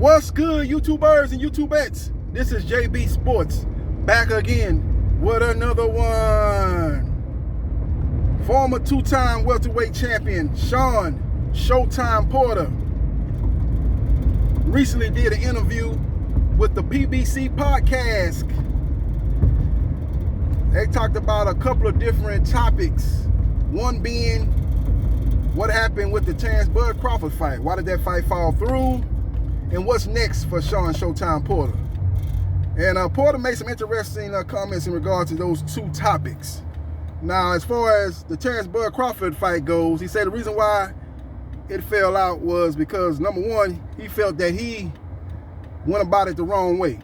What's good, YouTubers and YouTubettes? This is JBsports back again with another one. Former two-time welterweight champion Shawn Showtime Porter recently did an interview with the BBC podcast. They talked about a couple of different topics. One being what happened with the Crawford fight. Why did that fight fall through? And what's next for Shawn Showtime Porter? And Porter made some interesting comments in regards to those two topics. Now, as far as the Crawford fight goes, he said the reason why it fell out was because, number one, he felt that he went about it the wrong way.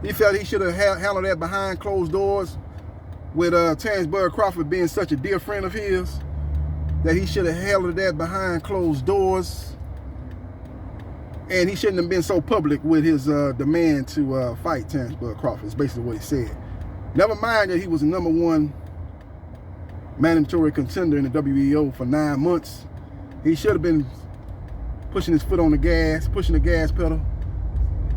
He felt he should have handled that behind closed doors, with Crawford being such a dear friend of his, that he should have handled that behind closed doors. And he shouldn't have been so public with his demand to fight Crawford. Is basically what he said. Never mind that he was the number one mandatory contender in the WBO for 9 months. He should have been pushing his foot on the gas, pushing the gas pedal,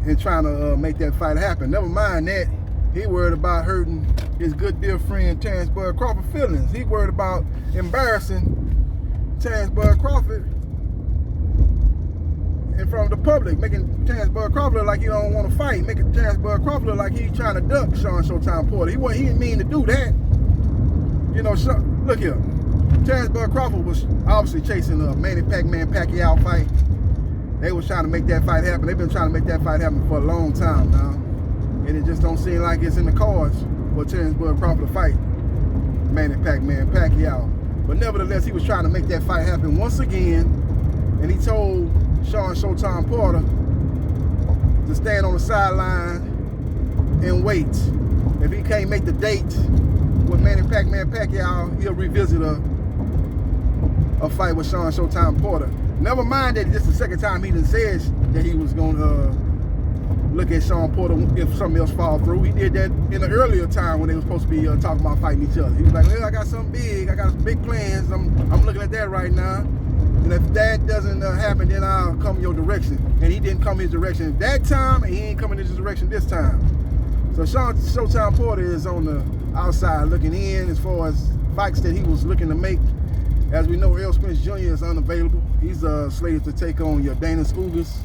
and trying to make that fight happen. Never mind that. He worried about hurting his good dear friend Crawford feelings. He worried about embarrassing Crawford in front of the public, making Crawford look like he don't want to fight, making Crawford look like he's trying to duck Shawn Showtime Porter. He didn't mean to do that. You know, look here. Crawford was obviously chasing a Manny Pacquiao fight. They was trying to make that fight happen. They've been trying to make that fight happen for a long time now. And it just don't seem like it's in the cards for Crawford to fight Manny Pacquiao. But nevertheless, he was trying to make that fight happen once again. And he told Shawn Showtime Porter to stand on the sideline and wait. If he can't make the date with Manny Pacquiao, he'll revisit a fight with Shawn Showtime Porter. Never mind that this is the second time he done said that he was going to look at Shawn Porter if something else fall through. He did that in an earlier time when they were supposed to be talking about fighting each other. He was like, well, I got something big. I got some big plans. I'm looking at that right now. And if that doesn't happen, then I'll come your direction. And he didn't come his direction that time, and he ain't coming his direction this time. So Shawn Showtime Porter is on the outside looking in as far as fights that he was looking to make. As we know, Errol Spence Jr. is unavailable. He's slated to take on your Dana Ugas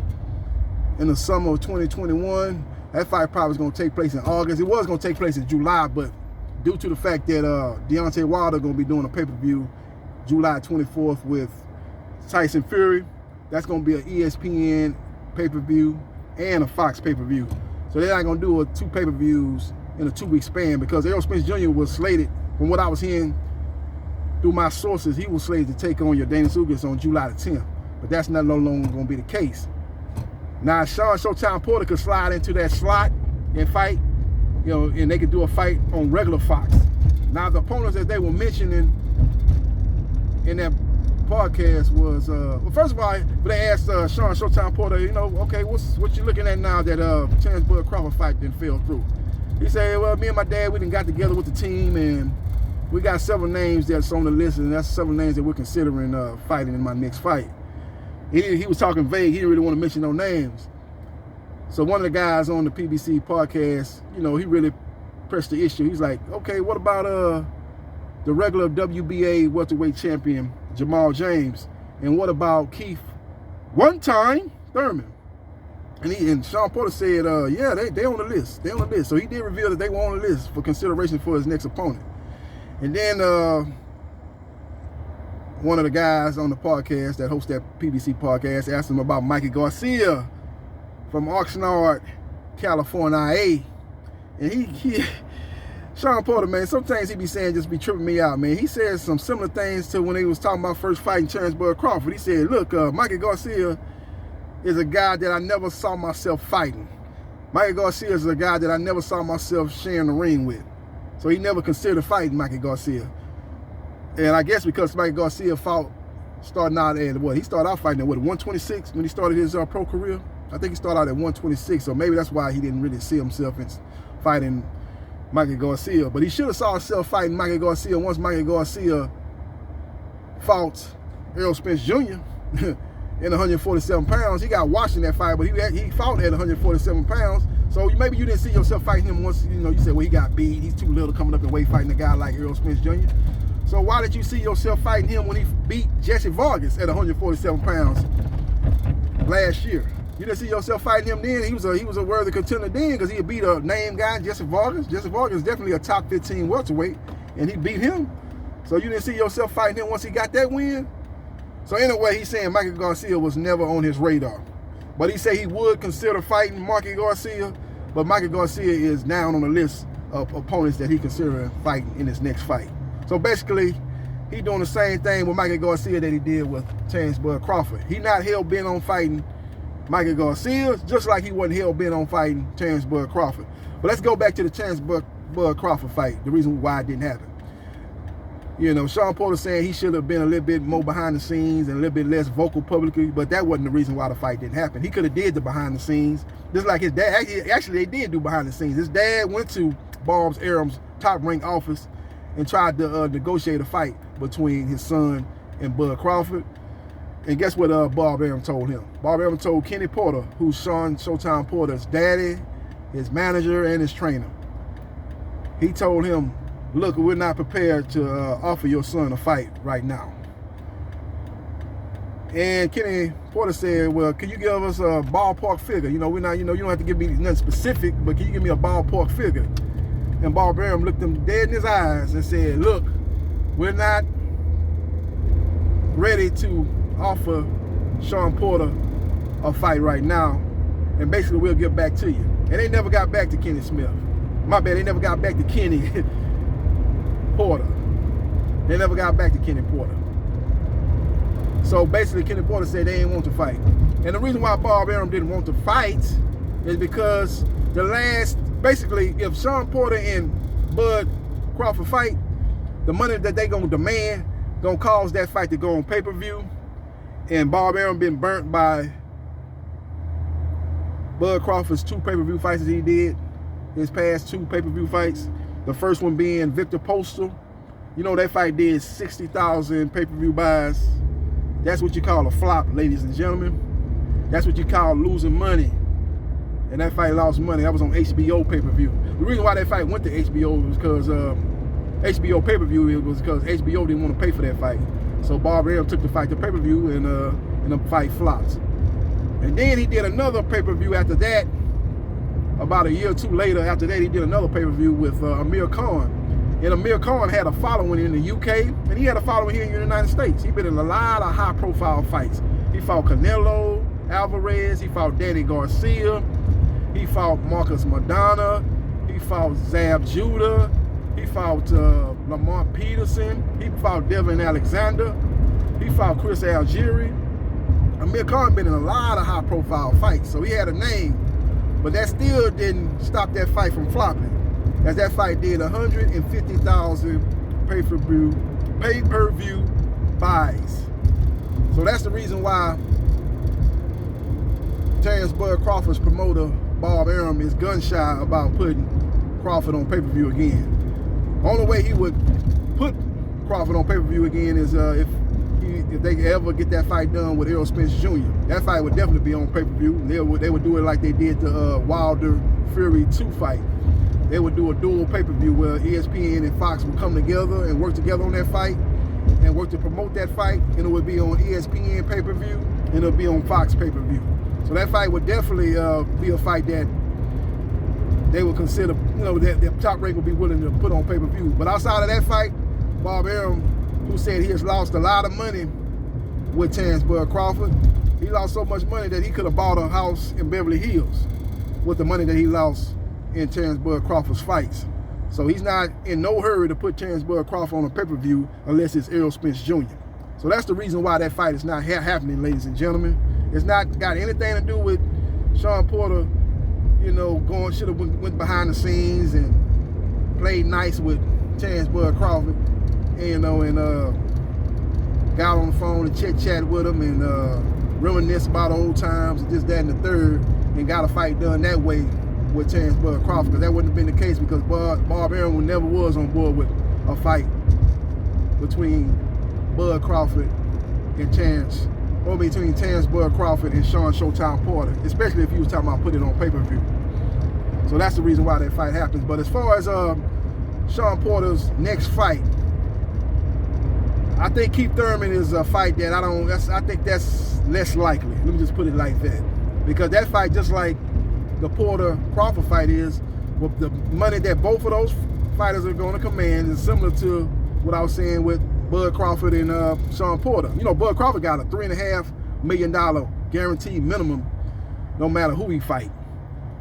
in the summer of 2021. That fight probably is going to take place in August. It was going to take place in July, but due to the fact that Deontay Wilder going to be doing a pay-per-view July 24th with Tyson Fury, that's going to be an ESPN pay-per-view and a Fox pay-per-view. So they're not going to do two pay-per-views in a 2-week span, because Errol Spence Jr. was slated, from what I was hearing through my sources, he was slated to take on your Dana Ugas on July the 10th. But that's no longer going to be the case. Now, Shawn Showtime Porter could slide into that slot and fight, you know, and they could do a fight on regular Fox. Now, the opponents that they were mentioning in that podcast was, well, first of all, they asked Shawn Showtime Porter, you know, okay, what you looking at now that Crawford fight didn't fall through? He said, well, me and my dad, we done got together with the team, and we got several names that's on the list, and that's several names that we're considering fighting in my next fight. He was talking vague. He didn't really want to mention no names. So one of the guys on the BBC podcast, you know, he really pressed the issue. He's like, okay, what about the regular WBA welterweight champion, Jamal James? And what about Keith one-time Thurman? And Shawn Porter said, yeah, they on the list. They on the list. So he did reveal that they were on the list for consideration for his next opponent. And then one of the guys on the podcast that hosts that PBC podcast asked him about Mikey Garcia from Oxnard, California. And Shawn Porter, man, sometimes he be saying, just be tripping me out, man. He said some similar things to when they was talking about first fighting Crawford. He said, look, Mikey Garcia is a guy that I never saw myself fighting. Mikey Garcia is a guy that I never saw myself sharing the ring with. So he never considered fighting Mikey Garcia. And I guess because Mikey Garcia starting out at what? He started out fighting at what, 126 when he started his pro career? I think he started out at 126, so maybe that's why he didn't really see himself in fighting Mikey Garcia. But he should have saw himself fighting Mikey Garcia once Mikey Garcia fought Errol Spence Jr. in 147 pounds. He got washed in that fight, but he fought at 147 pounds. So maybe you didn't see yourself fighting him once, you said, well, he got beat. He's too little coming up and weight fighting a guy like Errol Spence Jr. So why did you see yourself fighting him when he beat Jesse Vargas at 147 pounds last year? You didn't see yourself fighting him then. He was a worthy contender then because he had beat a name guy, Jesse Vargas. Jesse Vargas is definitely a top 15 welterweight, and he beat him. So you didn't see yourself fighting him once he got that win? So anyway, he's saying Mikey Garcia was never on his radar. But he said he would consider fighting Mikey Garcia, but Mikey Garcia is down on the list of opponents that he considering fighting in his next fight. So basically, he doing the same thing with Mikey Garcia that he did with Terrence Bud Crawford. He not hell-bent on fighting Mikey Garcia, just like he wasn't hell-bent on fighting Terrence Bud Crawford. But let's go back to the Terrence Bud Crawford fight, the reason why it didn't happen. Shawn Porter saying he should have been a little bit more behind the scenes and a little bit less vocal publicly, but that wasn't the reason why the fight didn't happen. He could have did the behind the scenes, just like his dad. Actually, they did do behind the scenes. His dad went to Bob Arum's top-ranked office and tried to negotiate a fight between his son and Bud Crawford. And guess what Bob Arum told him? Bob Arum told Kenny Porter, who's Shawn Showtime Porter's daddy, his manager, and his trainer. He told him, look, we're not prepared to offer your son a fight right now. And Kenny Porter said, well, can you give us a ballpark figure? You don't have to give me nothing specific, but can you give me a ballpark figure? And Bob Arum looked him dead in his eyes and said, look, we're not ready to offer Shawn Porter a fight right now, and basically we'll get back to you. And they never got back to Kenny Smith. My bad, they never got back to Kenny Porter. They never got back to Kenny Porter. So basically Kenny Porter said they didn't want to fight. And the reason why Bob Arum didn't want to fight is because basically if Shawn Porter and Bud Crawford fight, the money that they gonna demand gonna cause that fight to go on pay-per-view. And Bob Arum been burnt by Bud Crawford's 2 pay-per-view fights that he did, his past 2 pay-per-view fights. The first one being Victor Postal. That fight did 60,000 pay-per-view buys. That's what you call a flop, ladies and gentlemen. That's what you call losing money. And that fight lost money. That was on HBO pay-per-view. The reason why that fight went to HBO was because HBO pay-per-view was because HBO didn't want to pay for that fight. So Bob Arum took the fight to pay-per-view and the fight flopped. And then he did another pay-per-view after that. About a year or 2 later, after that, he did another pay-per-view with Amir Khan. And Amir Khan had a following in the UK, and he had a following here in the United States. He's been in a lot of high-profile fights. He fought Canelo Alvarez. He fought Danny Garcia. He fought Marcus Madonna. He fought Zab Judah. He fought Lamont Peterson. He fought Devin Alexander. He fought Chris Algieri. Amir Khan been in a lot of high-profile fights, so he had a name. But that still didn't stop that fight from flopping, as that fight did 150,000 pay-per-view buys. So that's the reason why Terrence Bud Crawford's promoter, Bob Arum, is gun-shy about putting Crawford on pay-per-view again. The only way he would put Crawford on pay-per-view again is if they ever get that fight done with Errol Spence Jr. That fight would definitely be on pay-per-view. They would do it like they did the Wilder Fury 2 fight. They would do a dual pay-per-view where ESPN and Fox would come together and work together on that fight and work to promote that fight, and it would be on ESPN pay-per-view and it'll be on Fox pay-per-view. So that fight would definitely be a fight that they would consider, that the top rank would be willing to put on pay-per-view. But outside of that fight, Bob Arum, who said he has lost a lot of money with Terrence Bud Crawford, he lost so much money that he could have bought a house in Beverly Hills with the money that he lost in Terrence Bud Crawford's fights. So he's not in no hurry to put Terrence Bud Crawford on a pay-per-view unless it's Errol Spence Jr. So that's the reason why that fight is not happening, ladies and gentlemen. It's not got anything to do with Shawn Porter, should have went behind the scenes and played nice with Terrence Bud Crawford, and got on the phone and chit-chat with him and reminisce about old times and this, that, and the third, and got a fight done that way with Terrence Bud Crawford, because that wouldn't have been the case, because Bob Arum never was on board with a fight between Bud Crawford and Terrence or between Terrence Bud Crawford and Shawn Showtime Porter, especially if you was talking about putting it on pay-per-view. So that's the reason why that fight happens. But as far as Shawn Porter's next fight, I think Keith Thurman is a fight that I think that's less likely. Let me just put it like that. Because that fight, just like the Porter-Crawford fight is, with the money that both of those fighters are going to command, is similar to what I was saying with Bud Crawford and Shawn Porter. You know, Bud Crawford got a $3.5 million guaranteed minimum no matter who he fight.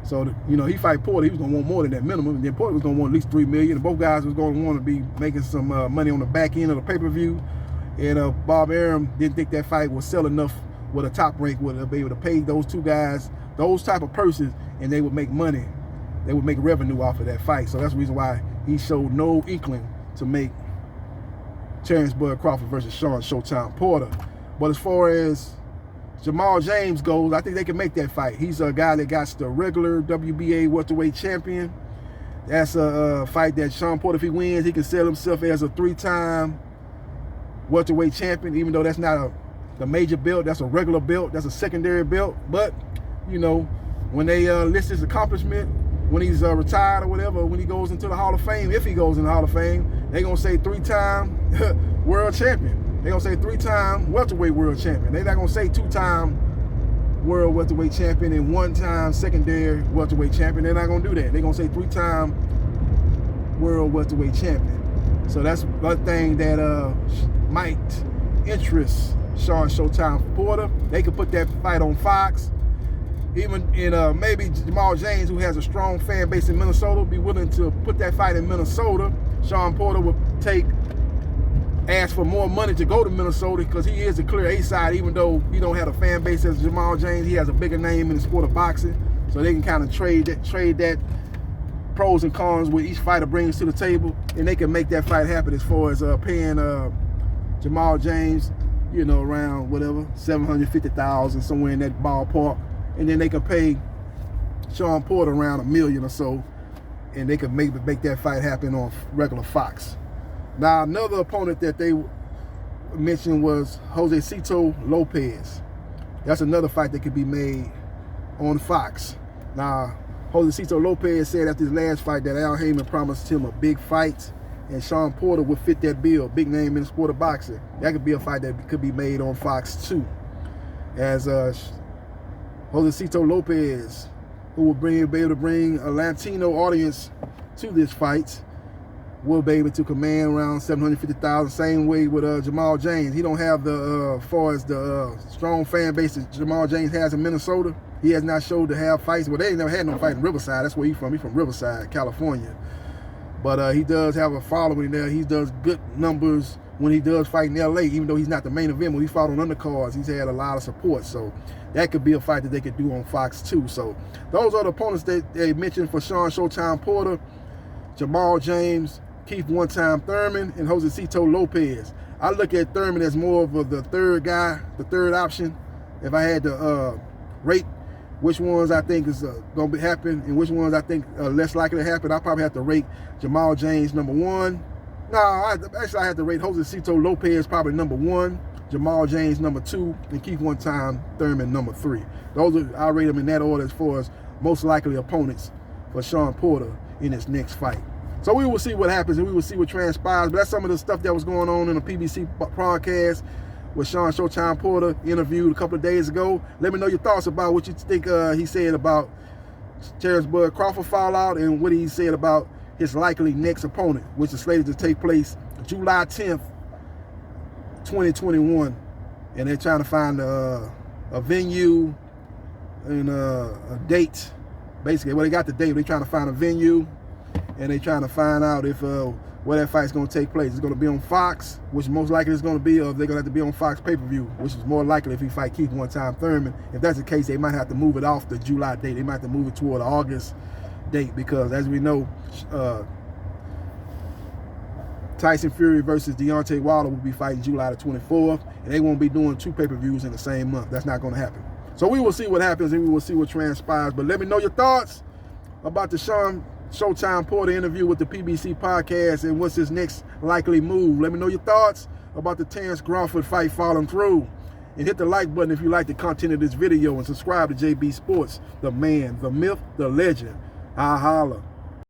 So, you know, he fight Porter, he was going to want more than that minimum. And then Porter was going to want at least $3 million. And both guys was going to want to be making some money on the back end of the pay-per-view. And Bob Arum didn't think that fight would sell enough with a top rank would be able to pay those two guys, those type of persons, and they would make money. They would make revenue off of that fight. So that's the reason why he showed no inkling to make Terrence Bud Crawford versus Shawn Showtime Porter. But as far as Jamal James goes, I think they can make that fight. He's a guy that got the regular WBA welterweight champion. That's a fight that Shawn Porter, if he wins, he can sell himself as a 3-time welterweight champion, even though that's not the major belt. That's a regular belt. That's a secondary belt. But, you know, when they list his accomplishment, when he's retired or whatever, when he goes into the Hall of Fame, if he goes in the Hall of Fame, they're going to say 3-time world champion. They're going to say 3-time welterweight world champion. They're not going to say 2-time world welterweight champion and 1-time secondary welterweight champion. They're not going to do that. They're going to say 3-time world welterweight champion. So that's one thing that might interest Shawn Showtime Porter. They could put that fight on Fox. Even in maybe Jamal James, who has a strong fan base in Minnesota, be willing to put that fight in Minnesota. Shawn Porter would ask for more money to go to Minnesota because he is a clear A-side, even though he don't have a fan base as Jamal James. He has a bigger name in the sport of boxing, so they can kind of trade that pros and cons what each fighter brings to the table, and they can make that fight happen as far as paying Jamal James, you know, around whatever, $750,000, somewhere in that ballpark. And then they can pay Shawn Porter around $1 million or so, and they could maybe make that fight happen on regular Fox. Now, another opponent that they mentioned was Josecito Lopez. That's another fight that could be made on Fox. Now, Josecito Lopez said after his last fight that Al Heyman promised him a big fight, and Shawn Porter would fit that bill, big name in the sport of boxing. That could be a fight that could be made on Fox too. As Josecito Lopez, who will be able to bring a Latino audience to this fight, will be able to command around $750,000. Same way with Jamal James. He don't have the far as the strong fan base that Jamal James has in Minnesota. He has not showed to have fights. Well, they ain't never had no fight in Riverside. That's where he's from. He's from Riverside, California. But he does have a following there. He does good numbers when he does fight in LA, even though he's not the main event. When he fought on undercards, he's had a lot of support. So that could be a fight that they could do on Fox too. So those are the opponents that they mentioned for Shawn Showtime Porter: Jamal James, Keith "one-time" Thurman, and Josecito Lopez. I look at Thurman as more of the third guy, the third option. If I had to rate which ones I think is going to happen and which ones I think are less likely to happen, I probably have to rate Jamal James number 1. No, I have to rate Josecito Lopez probably number 1, Jamal James number 2, and Keith "one-time" Thurman number 3. I rate them in that order as far as most likely opponents for Shawn Porter in his next fight. So we will see what happens and we will see what transpires. But that's some of the stuff that was going on in the PBC podcast with Shawn Showtime Porter, interviewed a couple of days ago. Let me know your thoughts about what you think he said about Terrence Bud Crawford fallout and what he said about his likely next opponent, which is slated to take place July 10th, 2021. And they're trying to find a venue and a date. Basically, well, they got the date. They're trying to find a venue, and they're trying to find out if where that fight's going to take place. It's going to be on Fox, which most likely is going to be, or they're going to have to be on Fox pay-per-view, which is more likely if he fight Keith "one-time" Thurman. If that's the case, they might have to move it off the July date. They might have to move it toward the August date because, as we know, Tyson Fury versus Deontay Wilder will be fighting July the 24th, and they won't be doing 2 pay-per-views in the same month. That's not going to happen. So we will see what happens and we will see what transpires. But let me know your thoughts about the Shawn Showtime Porter interview with the PBC podcast and what's his next likely move. Let me know your thoughts about the Terrence Crawford fight falling through. And hit the like button if you like the content of this video, and subscribe to JB Sports, the man, the myth, the legend. I holla.